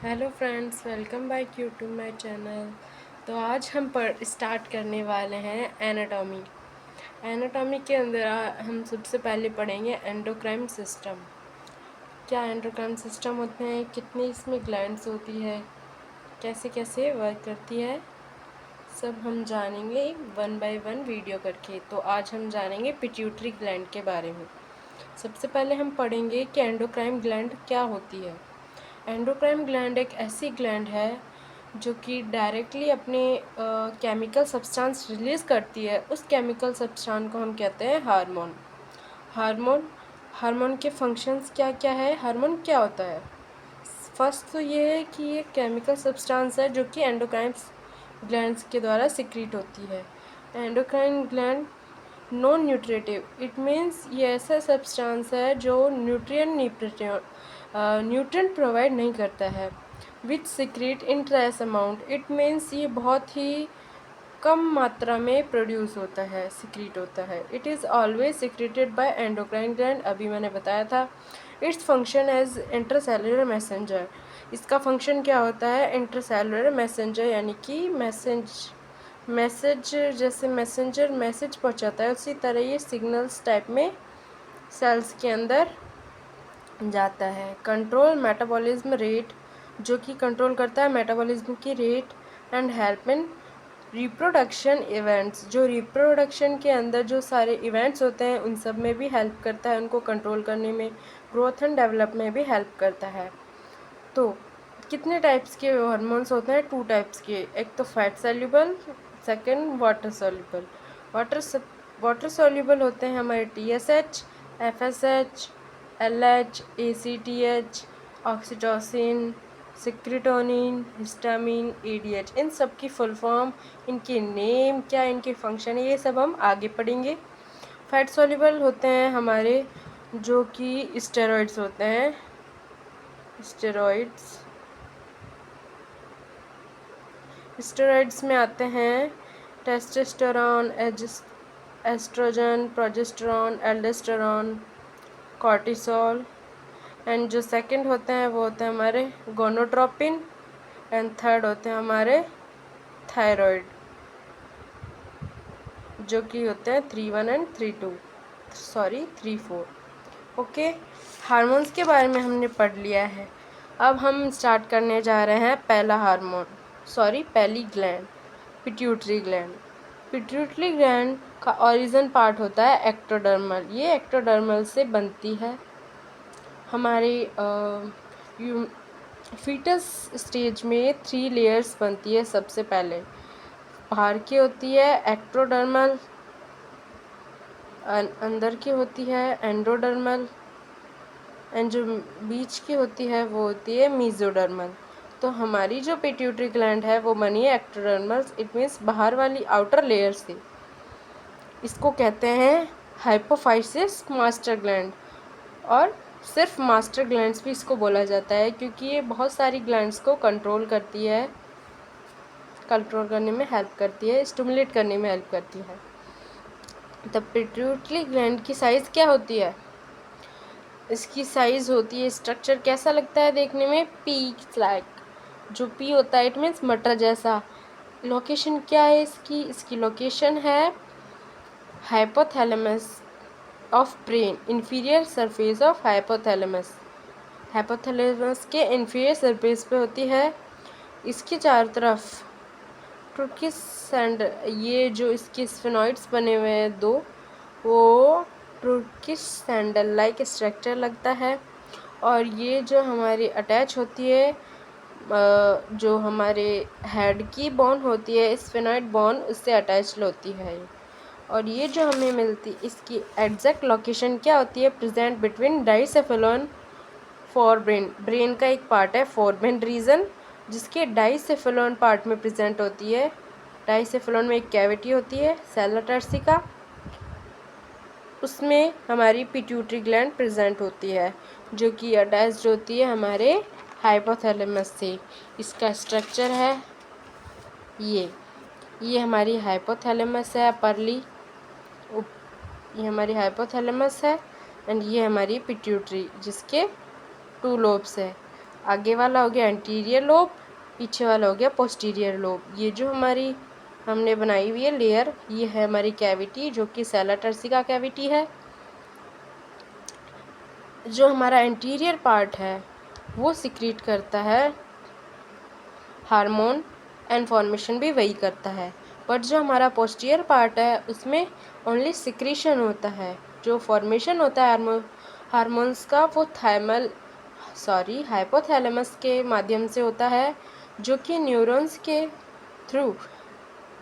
Hello friends, welcome back you to my channel. तो आज हम स्टार्ट करने वाले हैं एनाटॉमी। एनाटॉमी के अंदर हम सबसे पहले पढ़ेंगे एंडोक्राइन सिस्टम। क्या एंडोक्राइन सिस्टम होते हैं, कितनी इसमें ग्लैंड्स होती है, कैसे कैसे वर्क करती है, सब हम जानेंगे वन बाय वन वीडियो करके। तो आज हम जानेंगे पिट्यूटरी ग्लैंड के बारे में। सबसे पहले हम पढ़ेंगे कि एंडोक्राइन ग्लैंड क्या होती है। एंडोक्राइन ग्लैंड एक ऐसी ग्लैंड है जो कि डायरेक्टली अपने केमिकल सब्सटेंस रिलीज़ करती है। उस केमिकल सब्सटेंस को हम कहते हैं हार्मोन। हार्मोन हार्मोन के फंक्शंस क्या क्या है, हार्मोन क्या होता है। फर्स्ट तो ये है कि ये केमिकल सब्सटेंस है जो कि एंडोक्राइन ग्लैंड्स के द्वारा सिक्रीट होती है। Endocrine gland non nutritive, it means ये ऐसा सब्सटेंस है जो न्यूट्रिएंट प्रोवाइड नहीं करता है। Which secrete in trace amount, it means ये बहुत ही कम मात्रा में प्रोड्यूस होता है, सिक्रीट होता है। It is always secreted by endocrine gland, अभी मैंने बताया था। Its function as intracellular messenger, इसका फंक्शन क्या होता है, इंट्रासेलुलर मैसेंजर, यानी कि मैसेज जैसे मैसेंजर मैसेज पहुंचाता है, उसी तरह ये सिग्नल्स टाइप में सेल्स के अंदर जाता है। कंट्रोल मेटाबॉलिज्म रेट, जो कि कंट्रोल करता है मेटाबॉलिज्म की rate. And help in reproduction events, जो रिप्रोडक्शन के अंदर जो सारे इवेंट्स होते हैं उन सब में भी हेल्प करता है, उनको कंट्रोल करने में, ग्रोथ एंड डेवलप में भी हेल्प करता है। तो कितने टाइप्स के हार्मोन्स होते हैं, 2 टाइप्स के, एक तो fat soluble, second water soluble. Water soluble होते हैं हमारे TSH, FSH, LH, ACTH, oxytocin, सिक्रिटोनिन, हिस्टामिन, ADH। इन सब की फुल फॉर्म, इनके नेम क्या, इनके फंक्शन है, ये सब हम आगे पढ़ेंगे। फैट सॉल्युबल होते हैं हमारे जो कि स्टेरॉइड्स होते हैं। स्टेरॉइड्स में आते हैं testosterone, oestrogen, progesterone, aldosterone, cortisol. And जो सेकंड होते हैं वो होते हैं हमारे गोनोट्रोपिन। एंड थर्ड होते हैं हमारे थायराइड, जो कि होते हैं 3-1 एंड 3-4। ओके, हार्मोन्स के बारे में हमने पढ़ लिया है। अब हम स्टार्ट करने जा रहे हैं पहली gland, pituitary gland. Pituitary gland का ओरिजिन पार्ट होता है एक्टोडर्मल। ये एक्टोडर्मल से बनती है। हमारी फीटस स्टेज में 3 लेयर्स बनती है। सबसे पहले बाहर की होती है एक्टोडर्मल, अंदर की होती है एंडोडर्मल, एंड जो बीच की होती है वो होती है मीजोडर्मल। तो हमारी जो पिट्यूटरी ग्लैंड है वो बनी है एक्टोडर्मल, इट मीन्स बाहर वाली आउटर लेयर से। इसको कहते हैं हाइपोफाइसिस मास्टर ग्लैंड, और सिर्फ मास्टर ग्लैंड्स भी इसको बोला जाता है क्योंकि ये बहुत सारी ग्लैंड्स को कंट्रोल करने में हेल्प करती है, स्टिमुलेट करने में हेल्प करती है। तो पिट्यूटरी ग्लैंड की साइज़ क्या होती है, इसकी साइज़ होती है, स्ट्रक्चर कैसा लगता है देखने में, पी लाइक। जो पी होता है इट मीन्स मटर जैसा। लोकेशन क्या है इसकी लोकेशन है hypothalamus of brain, inferior surface of hypothalamus. Hypothalamus के इंफीरियर सरफेस पे होती है। इसके चारों तरफ टर्किश सैंड, ये जो इसके स्फेनॉइड्स बने हुए हैं 2, वो टर्किश सैंडल लाइक स्ट्रक्चर लगता है। और ये जो हमारी अटैच होती है, जो हमारे हेड की बोन होती है स्फेनॉइड बोन, उससे अटैच्ड होती है। और ये जो हमें मिलती, इसकी एग्जैक्ट लोकेशन क्या होती है, प्रेजेंट बिटवीन डाइसेफेलोन फोरब्रेन, ब्रेन का एक पार्ट है फोरब्रेन रीजन, जिसके डाइसेफेलोन पार्ट में प्रेजेंट होती है। डाइसेफेलोन में एक कैविटी होती है सेल्ला टर्सिका, उसमें हमारी पिट्यूटरी ग्लैंड प्रेजेंट होती है, जो कि अटैच्ड होती है हमारे हाइपोथैलेमस से। इसका स्ट्रक्चर है ये हमारी हाइपोथैलेमस है अपर्ली, ये हमारी हाइपोथैलेमस है। एंड ये हमारी पिट्यूटरी, जिसके 2 लोब्स है। आगे वाला हो गया एंटीरियर लोब, पीछे वाला हो गया पोस्टीरियर लोब। ये जो हमारी हमने बनाई हुई है लेयर, ये है हमारी कैविटी जो कि सेला टर्सिका कैविटी है। जो हमारा एंटीरियर पार्ट है वो सिक्रीट करता है हार्मोन, एंड फॉर्मेशन भी वही करता है। बट जो हमारा पोस्टीरियर पार्ट है उसमें ओनली सिक्रीशन होता है। जो फॉर्मेशन होता है हार्मोन्स का वो हाइपोथैलेमस के माध्यम से होता है, जो कि न्यूरॉन्स के थ्रू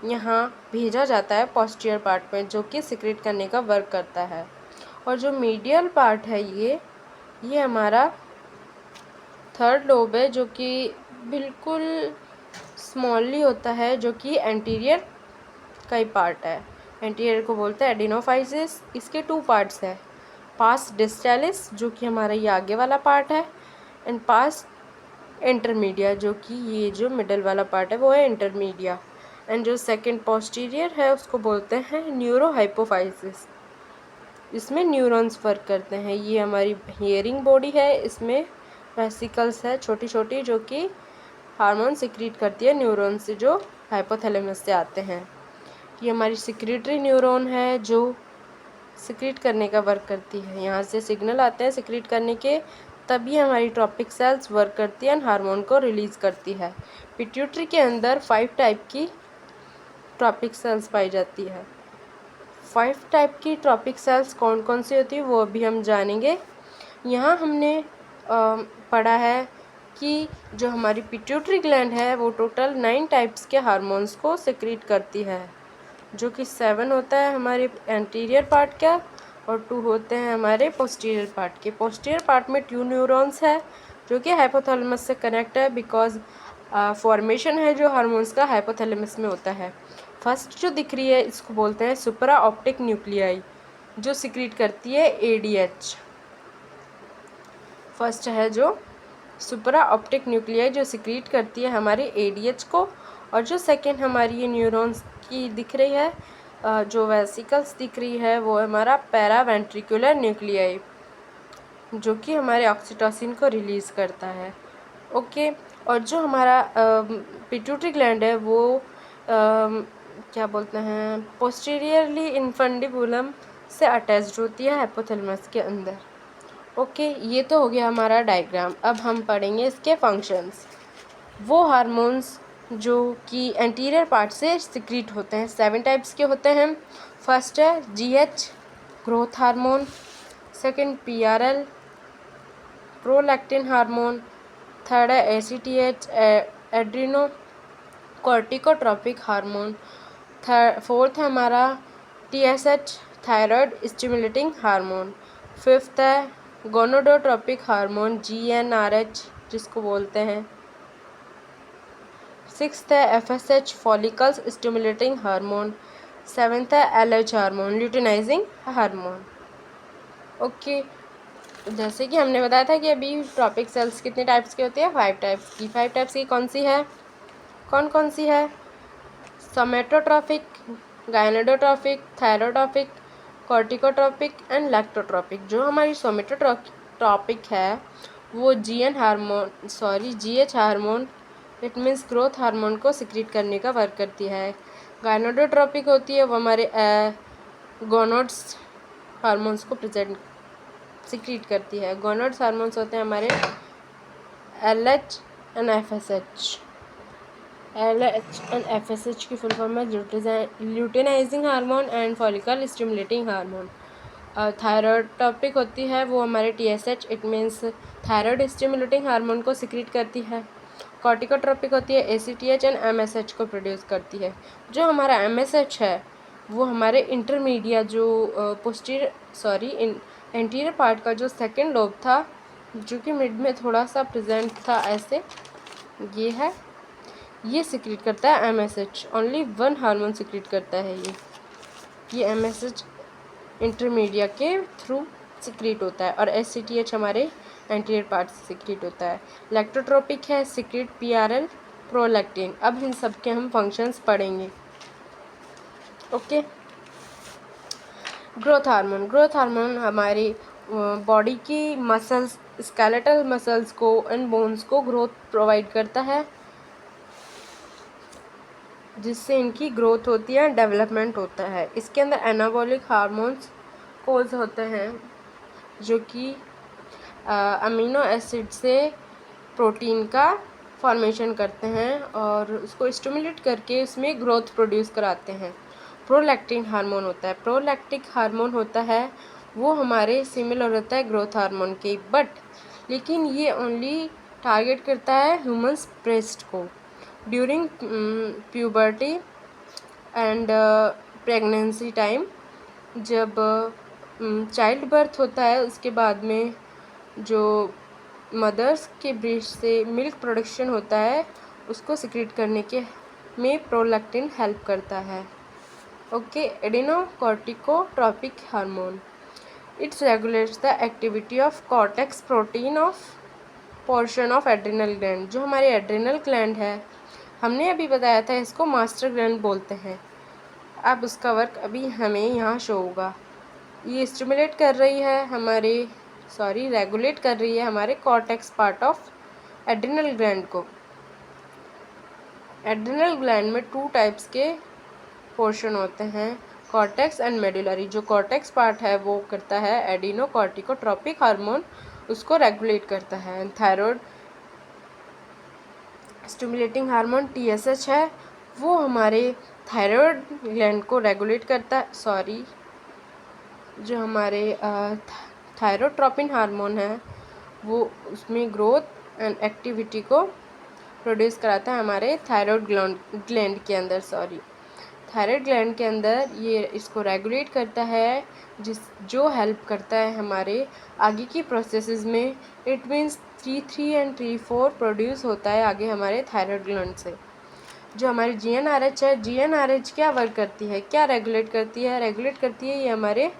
यहाँ भेजा जाता है पोस्टीरियर पार्ट में, जो कि सिक्रेट करने का वर्क करता है। और जो मीडियल पार्ट है ये हमारा थर्ड लोब है, जो कि बिल्कुल स्मॉली होता है, जो कि एंटीरियर का ही पार्ट है। एंटीरियर को बोलते हैं एडिनोफाइसिस। इसके 2 पार्ट्स है, पास डिस्टालिस जो कि हमारा ये आगे वाला पार्ट है, एंड पास इंटरमीडिया जो कि ये जो मिडल वाला पार्ट है वो है इंटरमीडिया। एंड जो सेकंड पोस्टीरियर है उसको बोलते हैं न्यूरोहाइपोफाइसिस। इसमें न्यूरॉन्स वर्क करते हैं। ये हमारी हियरिंग बॉडी है, इसमें वेसिकल्स है छोटी छोटी जो कि हार्मोन सिक्रीट करती है न्यूरॉन से, जो हाइपोथैलेमस से आते हैं। ये हमारी सिक्रीटरी न्यूरॉन है जो सिक्रीट करने का वर्क करती है। यहाँ से सिग्नल आते हैं सिक्रीट करने के, तभी हमारी ट्रॉपिक सेल्स वर्क करती है एंड हार्मोन को रिलीज़ करती है। पिट्यूटरी के अंदर 5 टाइप की ट्रॉपिक सेल्स पाई जाती है। 5 टाइप की ट्रॉपिक सेल्स कौन कौन सी होती है वो अभी हम जानेंगे। यहाँ हमने पढ़ा है कि जो हमारी पिट्यूटरी ग्लैंड है वो टोटल 9 टाइप्स के हार्मोन्स को सिक्रीट करती है, जो कि 7 होता है हमारे एंटीरियर पार्ट का और 2 होते हैं हमारे पोस्टीरियर पार्ट के। पोस्टीरियर पार्ट में 2 न्यूरॉन्स है जो कि हाइपोथैलेमस से कनेक्ट है, बिकॉज फॉर्मेशन है जो हार्मोन्स का हाइपोथैलेमस में होता है। फर्स्ट जो दिख रही है इसको बोलते हैं सुपरा ऑप्टिक न्यूक्लियाई, जो सिक्रीट करती है ADH। फर्स्ट है जो सुपरा ऑप्टिक न्यूक्लियाई जो सिक्रीट करती है हमारे ADH को। और जो सेकेंड हमारी ये न्यूरॉन्स की दिख रही है, जो वेसिकल्स दिख रही है वो हमारा पैरावेंट्रिकुलर न्यूक्लियाई, जो कि हमारे ऑक्सीटोसिन को रिलीज़ करता है। ओके। और जो हमारा पिट्यूटरी ग्लैंड है वो क्या बोलते हैं पोस्टीरियरली इन्फंडिबुलम से अटैच्ड होती है हाइपोथैलेमस के अंदर। ओके, ये तो हो गया हमारा डायग्राम। अब हम पढ़ेंगे इसके फंक्शंस। वो हार्मोन्स जो कि एंटीरियर पार्ट से सिक्रीट होते हैं 7 टाइप्स के होते हैं। फर्स्ट है GH growth hormone, second PRL prolactin hormone, third है ACTH Adreno corticotropic hormone, fourth है हमारा TSH thyroid stimulating hormone, fifth है गोनोडोट्रॉपिक हार्मोन GnRH जिसको बोलते हैं, सिक्स्थ है FSH follicles stimulating hormone, seventh है LH hormone luteinizing hormone. Okay, जैसे कि हमने बताया था कि अभी ट्रॉपिक सेल्स कितने टाइप्स के होते हैं 5 टाइप्स की। 5 टाइप्स की कौन कौन सी है सोमेटोट्रॉपिक, गायनेडोट्रॉपिक, थायरोट्रॉपिक, कॉर्टिकोट्रॉपिक एंड लैक्टोट्रॉपिक। जो हमारी सोमेटोट्रॉपिक है वो GH hormone it means growth hormone को सिक्रीट करने का वर्क करती है। गायनेडोट्रॉपिक होती है वो हमारे गोनोड्स हार्मोन्स को सिक्रीट करती है। गोनोड्स हार्मोन्स होते हैं हमारे LH and FSH। LH and FSH की फुल फॉर्म है luteinizing hormone and follicle stimulating hormone. Thyrotropic होती है वो हमारे TSH it means thyroid stimulating hormone को सिक्रीट करती है। कॉर्टिकोट्रॉपिक होती है ACTH एंड MSH को प्रोड्यूस करती है। जो हमारा MSH है वो हमारे इंटरमीडिया जो एंटीरियर पार्ट का जो सेकेंड लोब था जो कि मिड में थोड़ा सा प्रेजेंट था ऐसे, ये सिक्रीट करता है MSH। ओनली 1 हार्मोन सिक्रीट करता है ये MSH इंटरमीडिया के थ्रू सिक्रीट होता है, और ACTH हमारे एंटीरियर पार्ट से सिक्रीट होता है। लैक्टोट्रोपिक है सिक्रीट PRL प्रोलैक्टिन। अब इन सब के हम फंक्शंस पढ़ेंगे। ओके, ग्रोथ हार्मोन हमारी बॉडी की मसल्स स्केलेटल मसल्स को एंड बोन्स को ग्रोथ प्रोवाइड करता है, जिससे इनकी ग्रोथ होती है, डेवलपमेंट होता है। इसके अंदर एनाबॉलिक हार्मोन्स कोज होते हैं जो कि अमीनो एसिड से प्रोटीन का फॉर्मेशन करते हैं और उसको स्टिमुलेट करके उसमें ग्रोथ प्रोड्यूस कराते हैं। प्रोलैक्टिन हार्मोन होता है, प्रोलैक्टिक हार्मोन होता है वो हमारे सिमिलर होता है ग्रोथ हार्मोन के, बट लेकिन ये ओनली टारगेट करता है ह्यूमन्स ब्रेस्ट को। During puberty and pregnancy time, जब चाइल्ड बर्थ होता है उसके बाद में जो मदर्स के ब्रेस्ट से मिल्क प्रोडक्शन होता है उसको सिक्रेट करने के में प्रोलैक्टिन हेल्प करता है। Okay, adrenocorticotropic hormone, its regulates the activity of cortex protein of portion of adrenal gland. जो हमारे एड्रिनल ग्लैंड है, हमने अभी बताया था इसको मास्टर ग्लैंड बोलते हैं। अब उसका वर्क अभी हमें यहाँ शो होगा। ये स्टिमुलेट कर रही है रेगुलेट कर रही है हमारे cortex part of adrenal gland को। एड्रिनल ग्लैंड में 2 टाइप्स के पोर्शन होते हैं, कॉर्टेक्स एंड मेडुलरी। जो कॉर्टेक्स पार्ट है वो करता है एडिनोकॉर्टिकोट्रॉपिक हार्मोन, उसको रेगुलेट करता है। थायराइड स्टिमुलेटिंग हार्मोन TSH है, वो हमारे थायराइड ग्लैंड को रेगुलेट करता है। जो हमारे थायरोट्रोपिन हार्मोन है वो उसमें ग्रोथ एंड एक्टिविटी को प्रोड्यूस कराता है हमारे थायराइड ग्लैंड के अंदर। थायराइड ग्लैंड के अंदर ये इसको रेगुलेट करता है, जो हेल्प करता है हमारे आगे की प्रोसेसेस में। It means T3 and T4 produce होता है आगे हमारे थायराइड ग्लैंड से। जो हमारी GnRH है, GnRH क्या वर्क करती है, क्या रेगुलेट करती है? रेगुलेट करती है ये हमारे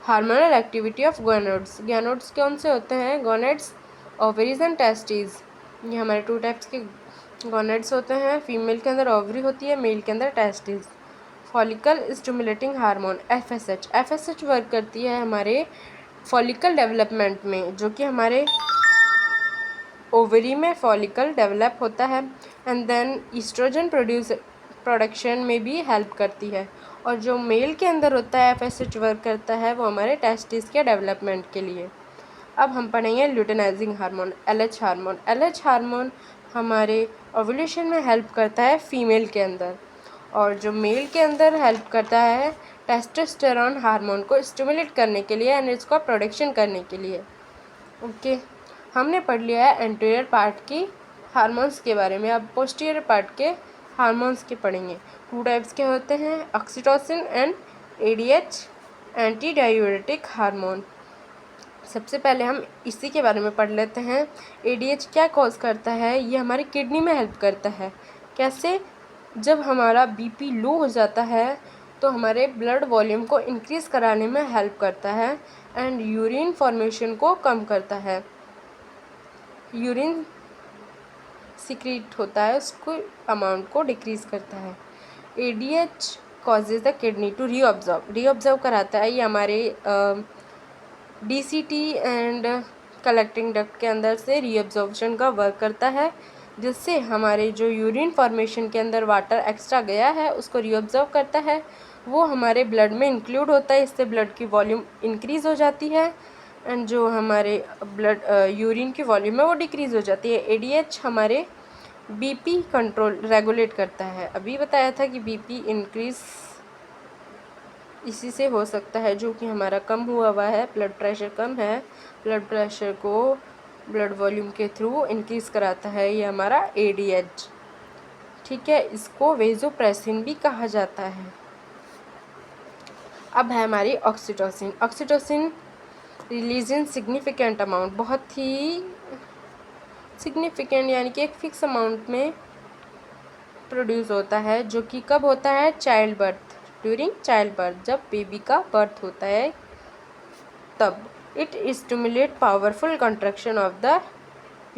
hormonal activity of gonads. Gonads कौन से होते हैं? Gonads, ovaries and testis. ये हमारे 2 टाइप्स के गोनेड्स होते हैं, फीमेल के अंदर ओवरी होती है, मेल के अंदर testis. Follicle stimulating hormone FSH work करती है हमारे फॉलिकल डेवलपमेंट में, जो कि हमारे ओवरी में फॉलिकल डेवलप होता है एंड देन ईस्ट्रोजन प्रोडक्शन में भी हेल्प करती है। और जो मेल के अंदर होता है FSH वर्क करता है वो हमारे टेस्टिस के डेवलपमेंट के लिए। अब हम पढ़ेंगे luteinising hormone LH hormone. LH hormone हमारे ओव्यूलेशन में हेल्प करता है फीमेल के अंदर, और जो मेल के अंदर हेल्प करता है टेस्टोस्टेरोन हार्मोन को स्टिमुलेट करने के लिए एंड इसका प्रोडक्शन करने के लिए। ओके, हमने पढ़ लिया है एंटीरियर पार्ट की हार्मोन्स के बारे में। अब पोस्टीरियर पार्ट के हार्मोन्स के पढ़ेंगे। 2 टाइप्स के होते हैं, oxytocin and ADH, anti diuretic hormone. सबसे पहले हम इसी के बारे में पढ़ लेते हैं। ADH क्या कॉज करता है? ये हमारी किडनी में हेल्प करता है। कैसे? जब हमारा BP लो हो जाता है तो हमारे ब्लड वॉल्यूम को इंक्रीज़ कराने में हेल्प करता है एंड यूरिन फॉर्मेशन को कम करता है। यूरिन सीक्रेट होता है उसको अमाउंट को डिक्रीज़ करता है। ADH causes the kidney to reabsorb कराता है। ये हमारे DCT एंड कलेक्टिंग डक्ट के अंदर से रीअब्जॉर्प्शन का वर्क करता है, जिससे हमारे जो यूरिन फॉर्मेशन के अंदर वाटर एक्स्ट्रा गया है उसको रीअब्जॉर्व करता है, वो हमारे ब्लड में इंक्लूड होता है। इससे ब्लड की वॉल्यूम इंक्रीज़ हो जाती है एंड जो हमारे ब्लड यूरिन की वॉल्यूम है वो डिक्रीज़ हो जाती है। ADH हमारे BP कंट्रोल रेगुलेट करता है। अभी बताया था कि BP इंक्रीज़ इसी से हो सकता है, जो कि हमारा कम हुआ है, ब्लड प्रेशर कम है, ब्लड प्रेशर को ब्लड वॉल्यूम के थ्रू इंक्रीज़ कराता है ये हमारा ADH। ठीक है, इसको वेजोप्रेसिन भी कहा जाता है। अब है हमारी ऑक्सीटोसिन रिलीज इन सिग्निफिकेंट अमाउंट, बहुत ही सिग्निफिकेंट यानी कि एक फिक्स अमाउंट में प्रोड्यूस होता है, जो कि कब होता है? Child birth, during child birth, जब बेबी का बर्थ होता है तब। It stimulate powerful construction of the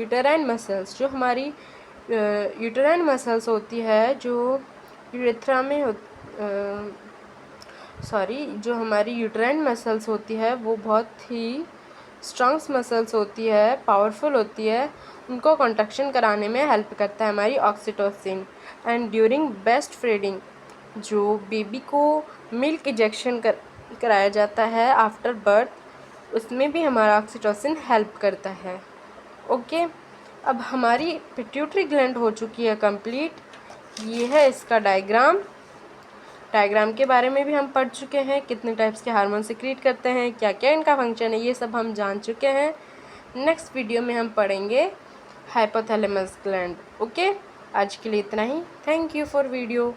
uterine muscles. जो हमारी यूटेराइन मसल्स होती है, जो यूरेथ्रा में जो हमारी यूटेराइन मसल्स होती है वो बहुत ही स्ट्रॉन्ग मसल्स होती है, पावरफुल होती है, उनको कॉन्ट्रैक्शन कराने में हेल्प करता है हमारी oxytocin. And during breast feeding, जो बेबी को मिल्क इंजेक्शन कराया जाता है आफ्टर बर्थ, उसमें भी हमारा ऑक्सीटोसिन हेल्प करता है। ओके, अब हमारी पिट्यूटरी ग्लैंड हो चुकी है कंप्लीट। ये है इसका डायग्राम के बारे में भी हम पढ़ चुके हैं, कितने टाइप्स के हार्मोन सिक्रीट करते हैं, क्या क्या इनका फंक्शन है, ये सब हम जान चुके हैं। नेक्स्ट वीडियो में हम पढ़ेंगे हाइपोथैलेमस ग्लैंड। ओके, आज के लिए इतना ही। Thank you for video.